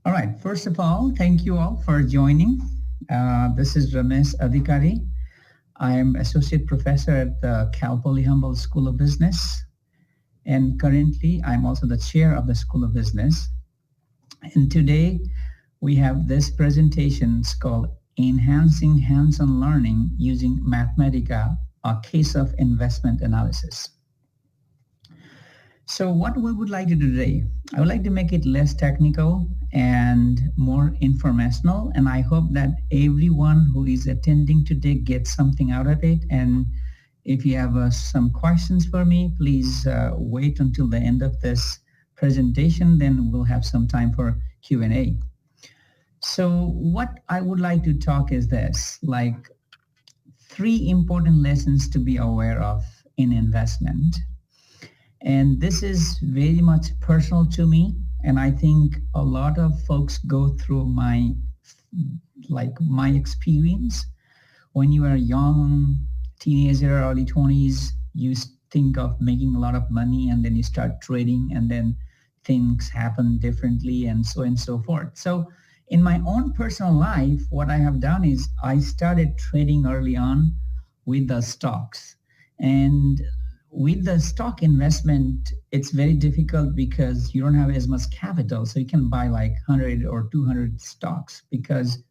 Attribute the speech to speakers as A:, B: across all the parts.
A: All right. First of all, thank you all for joining. This is Ramesh Adhikari. I am Associate Professor at the Cal Poly Humboldt School of Business. And currently, I'm also the Chair of the School of Business. And today, we have this presentation called Enhancing Hands-on Learning Using Mathematica, a Case of Investment Analysis. So what we would like to do today, I would like to make it less technical and more informational. And I hope that everyone who is attending today gets something out of it. And if you have some questions for me, please wait until the end of this presentation. Then we'll have some time for Q&A. So what I would like to talk is this, like three important lessons to be aware of in investment. And this is very much personal to me. And I think a lot of folks go through my experience. When you are young, teenager, early 20s, you think of making a lot of money and then you start trading and then things happen differently and so forth. So in my own personal life, what I have done is I started trading early on with the stocks. And with the stock investment, it's very difficult because you don't have as much capital. So you can buy like 100 or 200 stocks because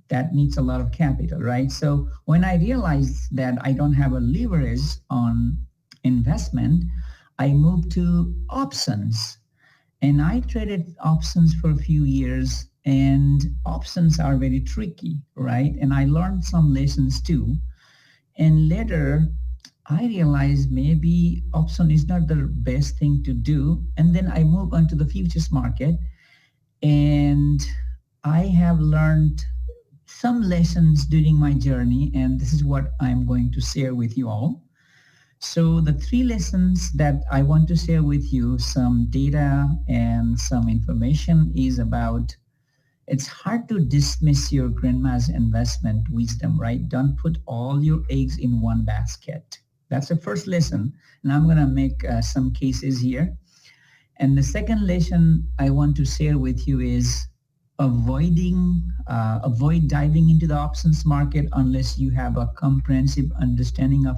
A: that needs a lot of capital, right? So when I realized that I don't have a leverage on investment, I moved to options. And I traded options for a few years, and options are very tricky, right? And I learned some lessons too. And later, I realized maybe option is not the best thing to do. And then I move on to the futures market, and I have learned some lessons during my journey, and this is what I'm going to share with you all. So the three lessons that I want to share with you, some data and some information, is about it's hard to dismiss your grandma's investment wisdom, right? Don't put all your eggs in one basket. That's the first lesson. And I'm going to make some cases here. And the second lesson I want to share with you is avoid diving into the options market unless you have a comprehensive understanding of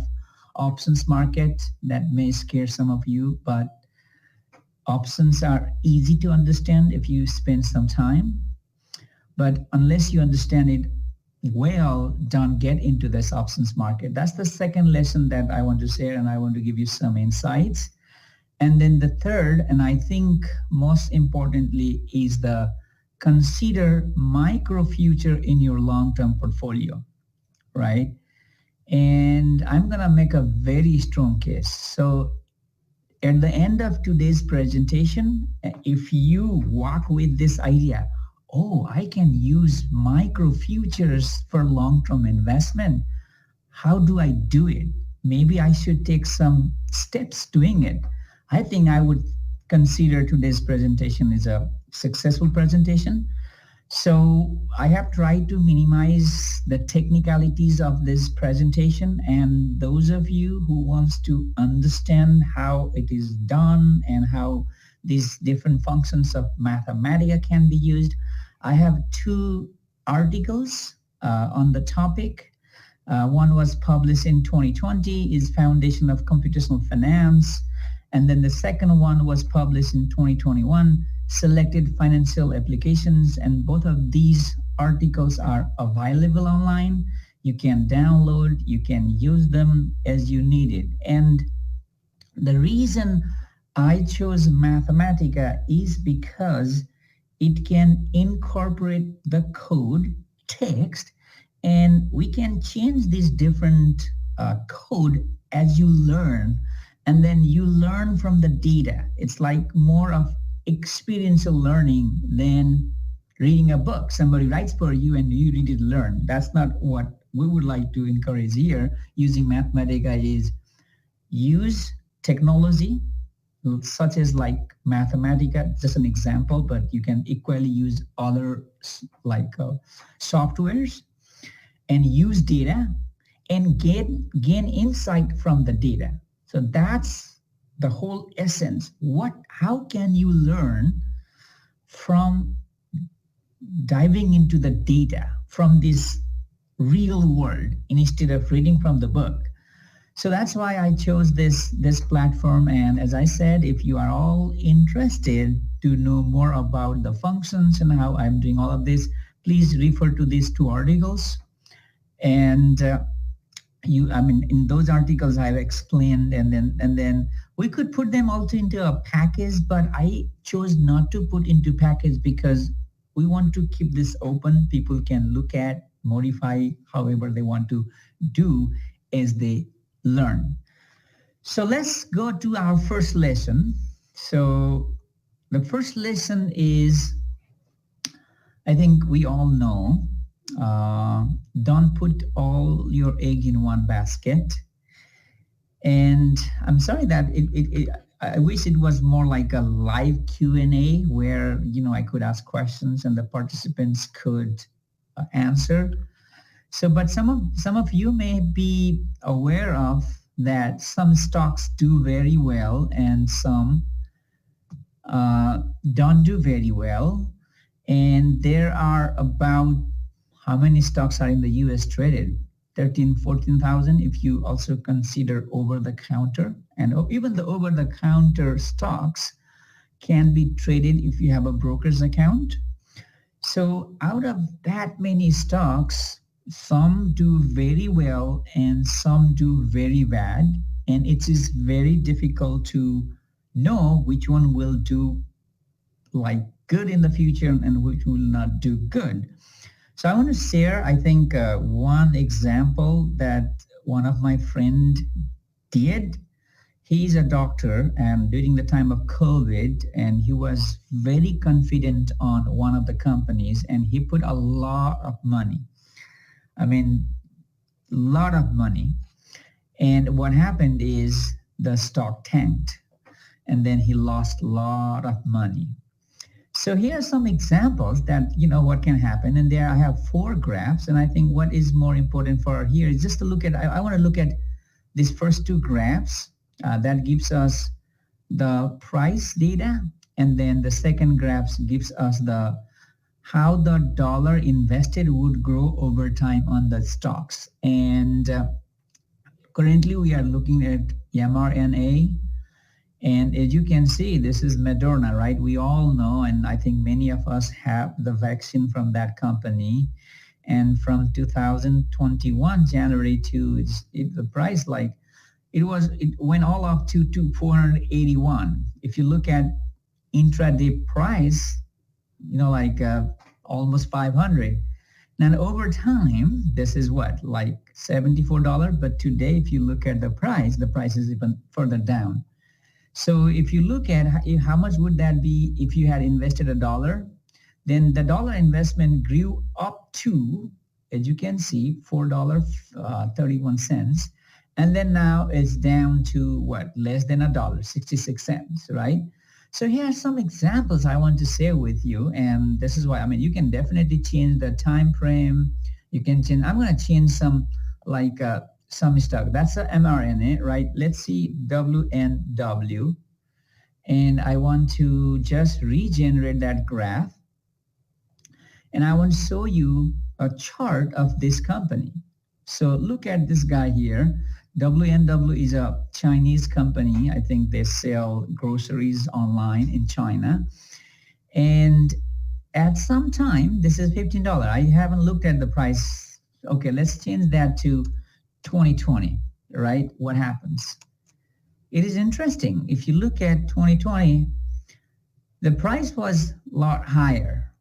A: options market. That may scare some of you, but options are easy to understand if you spend some time. But unless you understand it well, don't get into this options market. That's the second lesson that I want to share, and I want to give you some insights. And then the third, and I think most importantly, is the consider micro future in your long-term portfolio, right? And I'm going to make a very strong case. So at the end of today's presentation, if you walk with this idea, oh, I can use micro futures for long-term investment. How do I do it? Maybe I should take some steps doing it. I think I would consider today's presentation is a successful presentation. So I have tried to minimize the technicalities of this presentation, and those of you who wants to understand how it is done and how these different functions of Mathematica can be used, I have two articles on the topic. One was published in 2020, is Foundation of Computational Finance. And then the second one was published in 2021, Selected Financial Applications. And both of these articles are available online. You can download, you can use them as you need it. And the reason I chose Mathematica is because it can incorporate the code text, and we can change these different code as you learn, and then you learn from the data. It's like more of experiential learning than reading a book. Somebody writes for you and you need to learn. That's not what we would like to encourage here using Mathematica. Is use technology such as like Mathematica, just an example, but you can equally use other like softwares and use data and gain insight from the data. So that's the whole essence. How can you learn from diving into the data from this real world instead of reading from the book. So that's why I chose this platform. And as I said, if you are all interested to know more about the functions and how I'm doing all of this, please refer to these two articles. And in those articles I've explained, and then we could put them also into a package, but I chose not to put into package because we want to keep this open. People can look at, modify however they want to do as they learn. So let's go to our first lesson. So the first lesson is, I think we all know, don't put all your egg in one basket. And I'm sorry that I wish it was more like a live Q&A where, I could ask questions and the participants could answer. So, but some of you may be aware of that some stocks do very well and some don't do very well. And there are about, how many stocks are in the US traded? 13, 14,000 if you also consider over-the-counter. And even the over-the-counter stocks can be traded if you have a broker's account. So out of that many stocks, some do very well and some do very bad. And it is very difficult to know which one will do like good in the future and which will not do good. So I want to share, I think, one example that one of my friend did. He's a doctor and during the time of COVID, and he was very confident on one of the companies and he put a lot of money. I mean, a lot of money. And what happened is the stock tanked and then he lost a lot of money. So here are some examples that, what can happen. And there I have 4 graphs. And I think what is more important for here is just to look at, I want to look at these first 2 graphs. That gives us the price data. And then the second graph gives us how the dollar invested would grow over time on the stocks. And currently we are looking at mRNA. And as you can see, this is Moderna, right? We all know, and I think many of us have the vaccine from that company. And from 2021 January to the price, it went all up to 481. If you look at intraday price, almost 500. Now over time, this is what, like $74. But today, if you look at the price is even further down. So if you look at how much would that be if you had invested $1, then the dollar investment grew up to, as you can see, $4.31. And then now it's down to what? Less than $1, 66 cents, right? So here are some examples I want to share with you. And this is why, you can definitely change the time frame. You can change, I'm going to change some some stock. That's the mRNA, right? Let's see WNW. And I want to just regenerate that graph. And I want to show you a chart of this company. So look at this guy here. WNW is a Chinese company. I think they sell groceries online in China. And at some time, this is $15. I haven't looked at the price. Okay, let's change that to 2020, right? What happens? It is interesting. If you look at 2020, the price was a lot higher.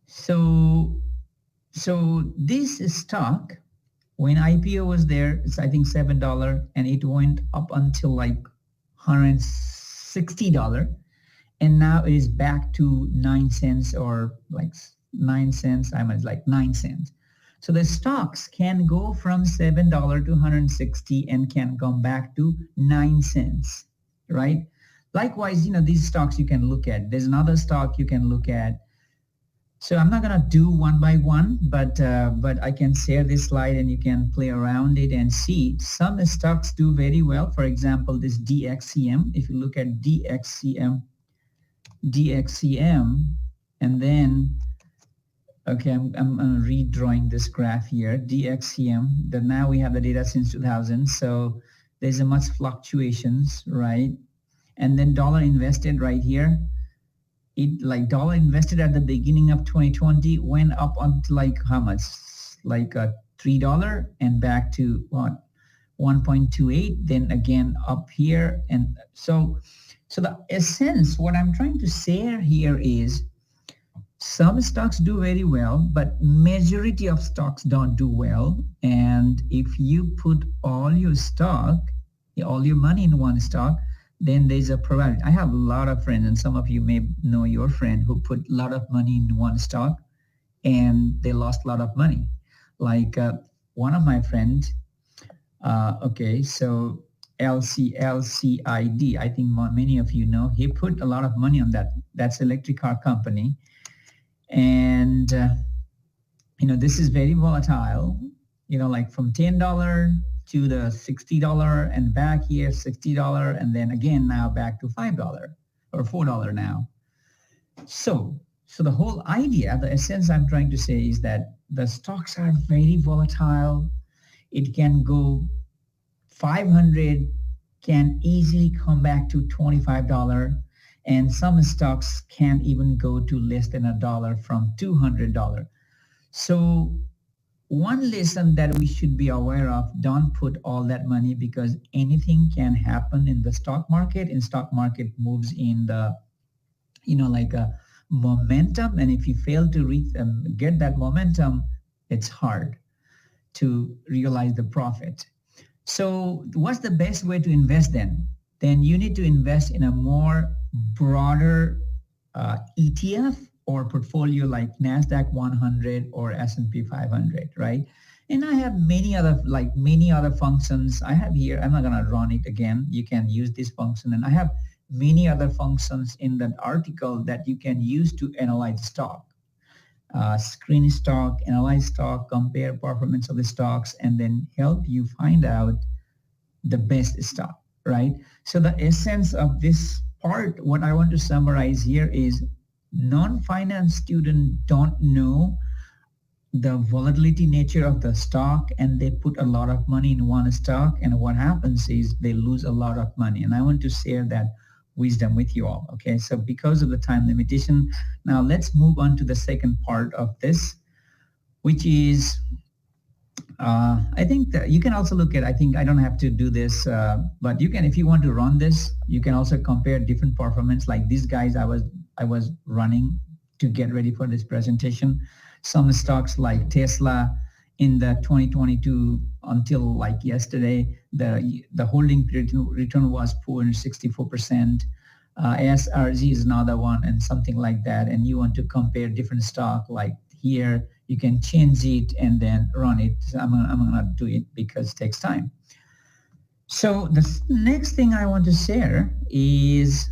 A: So this stock, when IPO was there, it's I think $7, and it went up until like $160, and now it is back to 9 cents or like 9 cents. It's like 9 cents. So the stocks can go from $7 to $160 and can come back to 9 cents, right? Likewise, these stocks you can look at. There's another stock you can look at. So I'm not gonna do one by one, but I can share this slide and you can play around it and see some stocks do very well. For example, this DXCM. If you look at DXCM, And then, okay, I'm redrawing this graph here, DXCM, that now we have the data since 2000. So there's a much fluctuations, right? And then dollar invested right here, it like dollar invested at the beginning of 2020 went up onto like how much? Like $3 and back to what? 1.28, then again up here. And so the essence, what I'm trying to say here is some stocks do very well, but majority of stocks don't do well. And if you put all your stock, all your money in one stock, then there's a probability. I have a lot of friends, and some of you may know your friend who put a lot of money in one stock and they lost a lot of money. Like one of my friends, okay, so LCID, I think many of you know, he put a lot of money on that. That's electric car company. And, this is very volatile, like from $10 to the $60 and back here, $60, and then again now back to $5 or $4 now. So the whole idea, the essence I'm trying to say is that the stocks are very volatile. It can go 500, can easily come back to $25. And some stocks can even go to less than $1 from $200. So one lesson that we should be aware of, don't put all that money because anything can happen in the stock market. And stock market moves in the, like a momentum. And if you fail to get that momentum, it's hard to realize the profit. So what's the best way to invest then? Then you need to invest in a more broader ETF or portfolio like NASDAQ 100 or S&P 500, right? And I have many other functions I have here. I'm not going to run it again. You can use this function. And I have many other functions in that article that you can use to analyze stock. Screen stock, analyze stock, compare performance of the stocks, and then help you find out the best stock, right? So the essence of this part, what I want to summarize here is non-finance students don't know the volatility nature of the stock, and they put a lot of money in one stock, and what happens is they lose a lot of money. And I want to share that wisdom with you all. Okay, so because of the time limitation, now let's move on to the second part of this, which is I think that you can also look at, I think I don't have to do this, but you can, if you want to run this, you can also compare different performance. Like these guys I was running to get ready for this presentation. Some stocks like Tesla in the 2022 until like yesterday, the holding period return was 464%. SRG is another one and something like that. And you want to compare different stock like here, you can change it and then run it. I'm gonna do it because it takes time. So the next thing I want to share is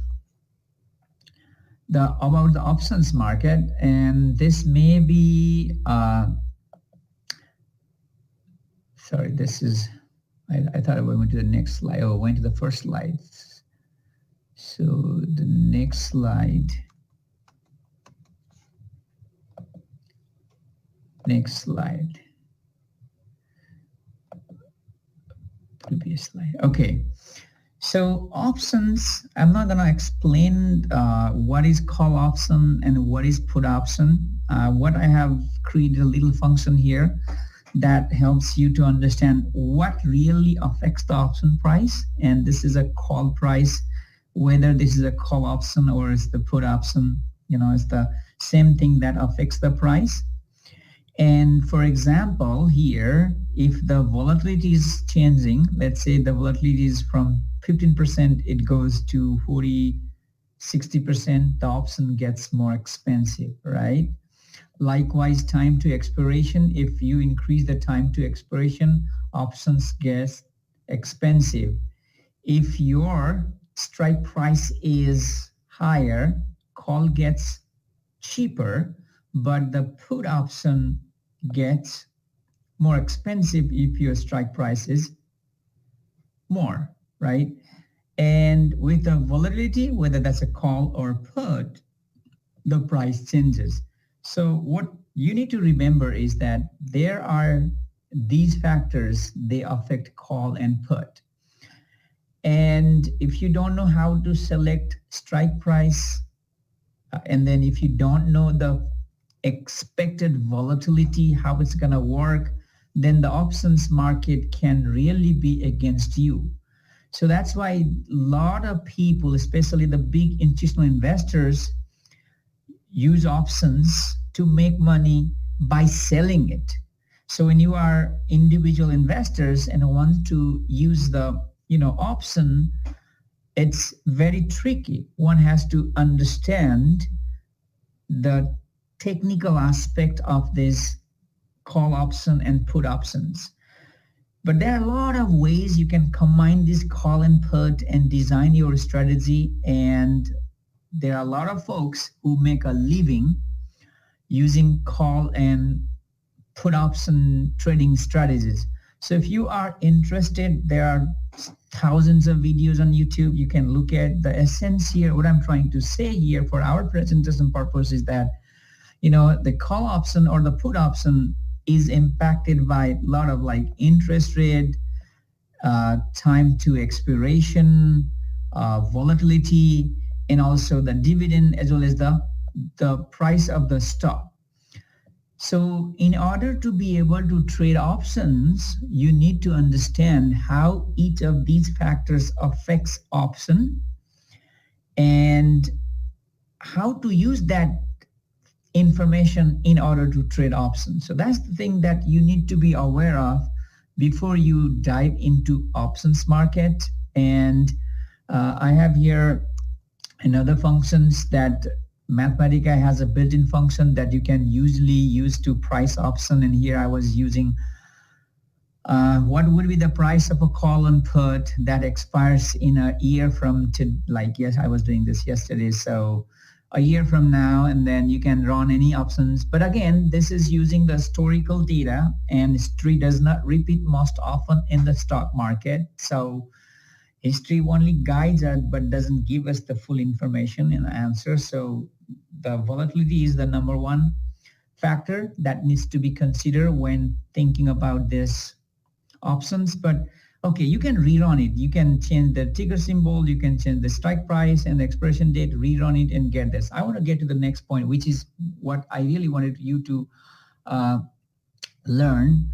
A: about the options market, and this may be sorry, this is I thought I went to the next slide. Oh, I went to the first slide. So the next slide. Next slide. Previous slide. Okay. So options, I'm not going to explain what is call option and what is put option. What I have created a little function here that helps you to understand what really affects the option price. And this is a call price, whether this is a call option or it's the put option, it's the same thing that affects the price. And for example, here, if the volatility is changing, let's say the volatility is from 15%, it goes to 40, 60%, the option gets more expensive, right? Likewise, time to expiration, if you increase the time to expiration, options get expensive. If your strike price is higher, call gets cheaper, but the put option gets more expensive if your strike price is more, right? And with the volatility, whether that's a call or put, the price changes. So what you need to remember is that there are these factors, they affect call and put. And if you don't know how to select strike price, and then if you don't know the expected volatility, how it's going to work, then the options market can really be against you. So that's why a lot of people, especially the big institutional investors, use options to make money by selling it. So when you are individual investors and want to use the option, it's very tricky. One has to understand the technical aspect of this call option and put options. But there are a lot of ways you can combine this call and put and design your strategy. And there are a lot of folks who make a living using call and put option trading strategies. So if you are interested, there are thousands of videos on YouTube. You can look at the essence here. What I'm trying to say here for our presentation purpose is that, the call option or the put option is impacted by a lot of like interest rate, time to expiration, volatility, and also the dividend as well as the price of the stock. So in order to be able to trade options, you need to understand how each of these factors affects option and how to use that information in order to trade options. So that's the thing that you need to be aware of before you dive into options market. And I have here another functions that Mathematica has a built-in function that you can usually use to price option. And here I was using what would be the price of a call and put that expires in a year from yes, I was doing this yesterday. So a year from now, and then you can run any options. But again, this is using the historical data, and history does not repeat most often in the stock market. So history only guides us but doesn't give us the full information and answer. So the volatility is the number one factor that needs to be considered when thinking about this options. But okay, you can rerun it. You can change the ticker symbol, you can change the strike price and the expiration date, rerun it and get this. I want to get to the next point, which is what I really wanted you to learn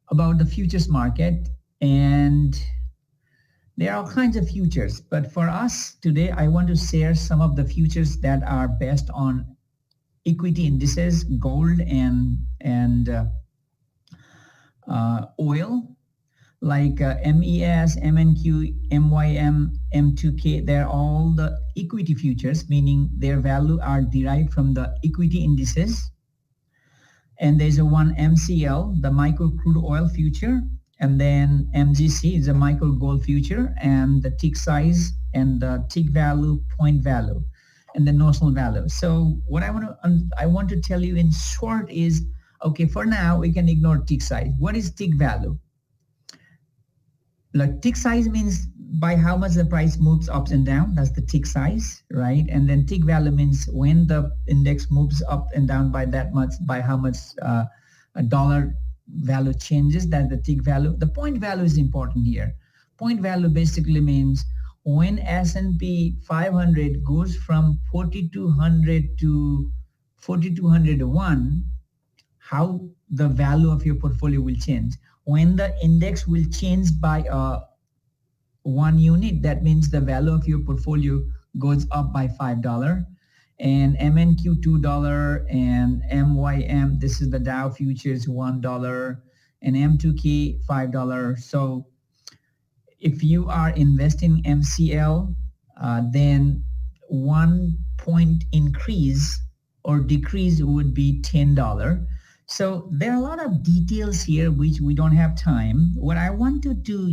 A: about the futures market. And there are all kinds of futures, but for us today, I want to share some of the futures that are based on equity indices, gold and oil, like MES, MNQ, MYM, M2K. They're all the equity futures, meaning their value are derived from the equity indices. And there's a one MCL, the micro crude oil future. And then MGC is a micro gold future, and the tick size and the tick value, point value, and the notional value. So what I want to tell you in short is, okay, for now we can ignore tick size. What is tick value? Like tick size means by how much the price moves up and down. That's the tick size, right? And then tick value means when the index moves up and down by that much, by how much a dollar value changes, that the tick value. The point value is important here. Point value basically means when S&P 500 goes from 4,200 to 4,201, how the value of your portfolio will change. When the index will change by 1 unit, that means the value of your portfolio goes up by $5. And MNQ $2 and MYM, this is the Dow futures, $1, and M2K $5. So if you are investing MCL, then 1 point increase or decrease would be $10. So there are a lot of details here which we don't have time. What I wanted to,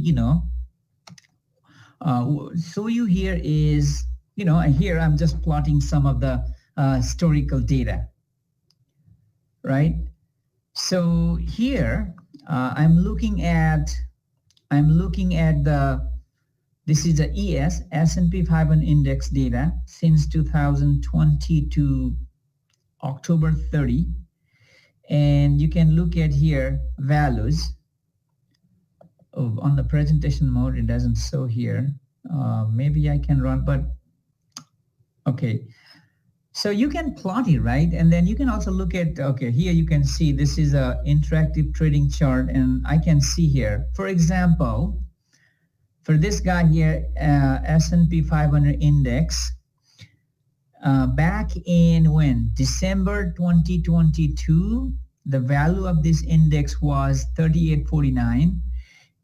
A: show you here is, here I'm just plotting some of the historical data, right? So here I'm looking at this is the S&P 500 index data since 2020 to October 30, and you can look at here values. Oh, on the presentation mode, it doesn't show here. Maybe I can run, but okay. So you can plot it, right? And then you can also look at, okay, here you can see this is a interactive trading chart, and I can see here, for example, for this guy here, S&P 500 index, back in when? December 2022, the value of this index was 3849.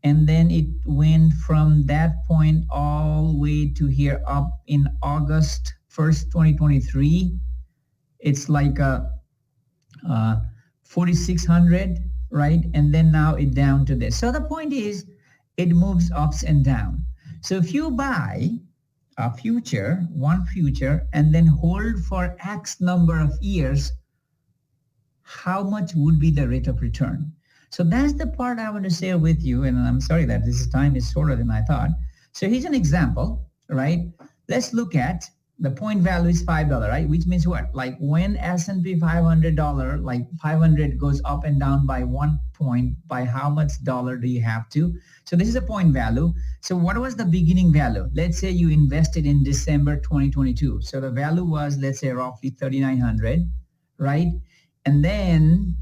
A: And then it went from that point all the way to here up in August 1st, 2023. It's like a 4,600, right? And then now it down to this. So the point is, it moves ups and down. So if you buy a future, one future, and then hold for X number of years, how much would be the rate of return? So that's the part I want to share with you, and I'm sorry that this time is shorter than I thought. So here's an example, right? Let's look at the point value is $5, right? Which means what? Like when S&P $500, like 500 goes up and down by 1 point, by how much dollar do you have to? So this is a point value. So what was the beginning value? Let's say you invested in December 2022. So the value was, let's say, roughly 3,900, right? And then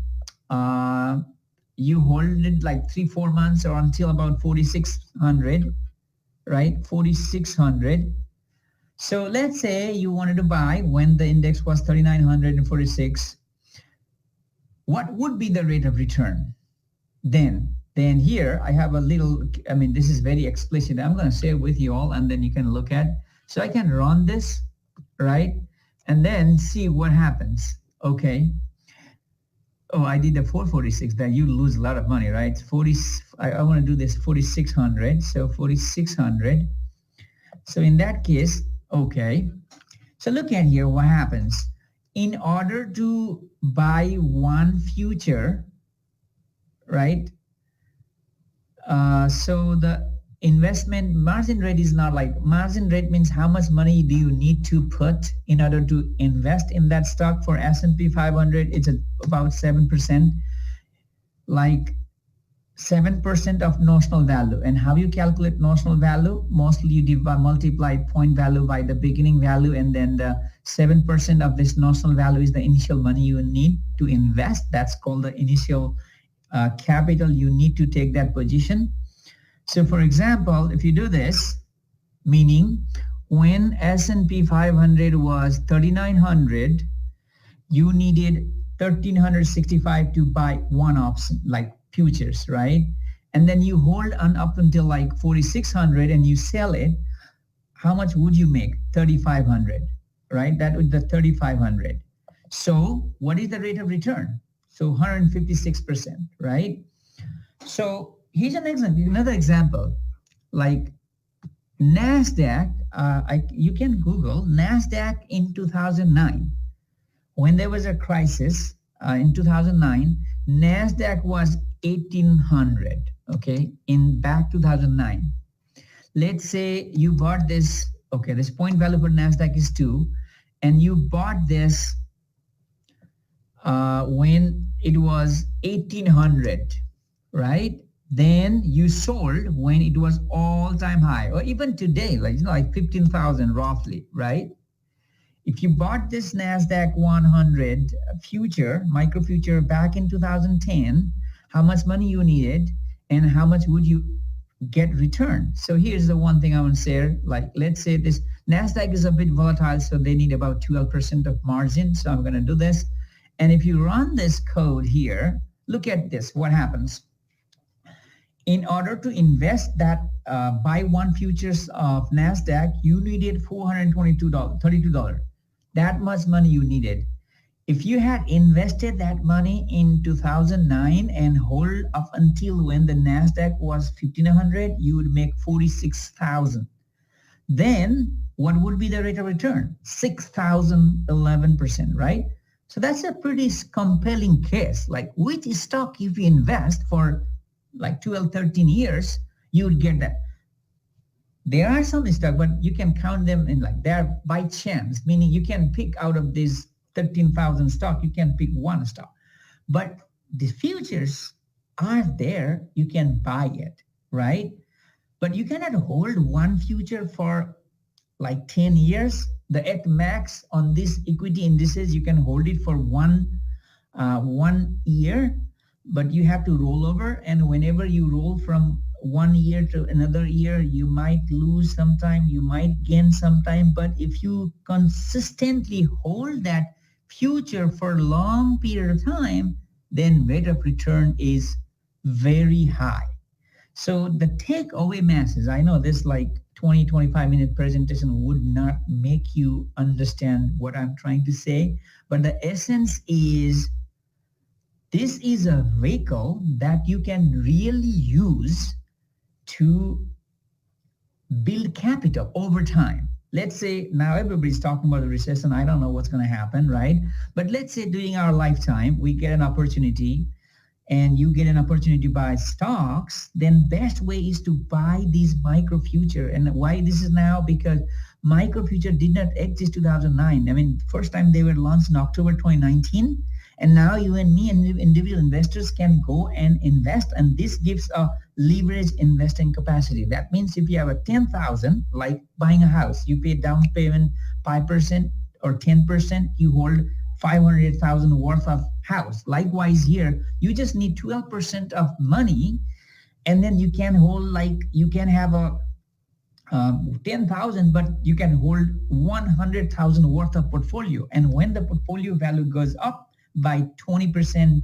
A: you hold it like 3-4 months or until about 4,600, right? 4,600. So let's say you wanted to buy when the index was 3,946. What would be the rate of return? Then here I have a little, I mean, this is very explicit. I'm going to share with you all, and then you can look at. So I can run this, right? And then see what happens. Okay. Oh, I did the 446, then you lose a lot of money, right? I want to do this 4,600. So 4,600. So in that case, okay. So look at here what happens. In order to buy one future, right? So the investment margin rate is not like, margin rate means how much money do you need to put in order to invest in that stock. For S&P 500, it's about 7%, like 7% of notional value. And how you calculate notional value? Mostly you multiply point value by the beginning value, and then the 7% of this notional value is the initial money you need to invest. That's called the initial capital you need to take that position. So for example, if you do this, meaning when S&P 500 was 3,900, you needed 1,365 to buy one option, like futures, right? And then you hold on up until like 4,600 and you sell it. How much would you make? 3,500, right? That would be the 3,500. So what is the rate of return? So 156%, right? So here's another example, like NASDAQ. You can Google NASDAQ in 2009. When there was a crisis in 2009, NASDAQ was 1,800, okay, in back 2009. Let's say you bought this, okay, this point value for NASDAQ is 2, and you bought this when it was 1,800, right? Then you sold when it was all-time high, or even today, like 15,000 roughly, right? If you bought this NASDAQ 100 future, micro future back in 2010, how much money you needed and how much would you get return? So here's the one thing I want to share. Like, let's say this NASDAQ is a bit volatile, so they need about 12% of margin. So I'm going to do this. And if you run this code here, look at this, what happens. In order to invest that, buy one futures of NASDAQ, you needed $432. That much money you needed. If you had invested that money in 2009 and hold up until when the NASDAQ was 1,500, you would make 46,000. Then what would be the rate of return? 6,011%, right? So that's a pretty compelling case. Like, which stock if you invest for like 12, 13 years, you would get that. There are some stocks, but you can count them in like they're by chance, meaning you can pick out of these 13,000 stock, you can pick one stock. But the futures are there, you can buy it, right? But you cannot hold one future for like 10 years. The at max on these equity indices, you can hold it for 1 year, but you have to roll over. And whenever you roll from 1 year to another year, you might lose sometime, you might gain sometime. But if you consistently hold that future for a long period of time, then rate of return is very high. So the takeaway message, I know this like 20, 25-minute presentation would not make you understand what I'm trying to say, but the essence is this is a vehicle that you can really use to build capital over time. Let's say now everybody's talking about the recession. I don't know what's going to happen, right? But let's say during our lifetime, we get an opportunity and you get an opportunity to buy stocks, then best way is to buy these micro future. And why this is now? Because micro future did not exist 2009. I mean, first time they were launched in October 2019. And now you and me and individual investors can go and invest. And this gives a leverage investing capacity. That means if you have a 10,000, like buying a house, you pay down payment 5% or 10%, you hold 500,000 worth of house. Likewise here, you just need 12% of money, and then you can hold like you can have a 10,000, but you can hold 100,000 worth of portfolio. And when the portfolio value goes up by 20%,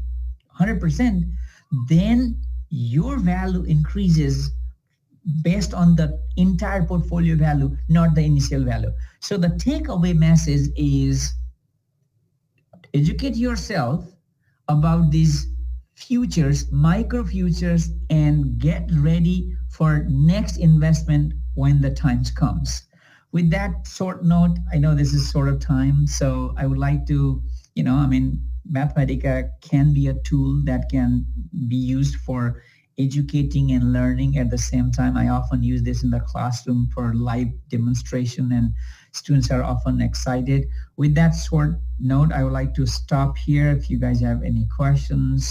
A: 100%, then your value increases based on the entire portfolio value, not the initial value. So the takeaway message is educate yourself about these futures, micro futures, and get ready for next investment when the times comes. With that short note, I know this is sort of time, so I would like to, Mathematica can be a tool that can be used for educating and learning at the same time. I often use this in the classroom for live demonstration, and students are often excited. With that short note, I would like to stop here. If you guys have any questions.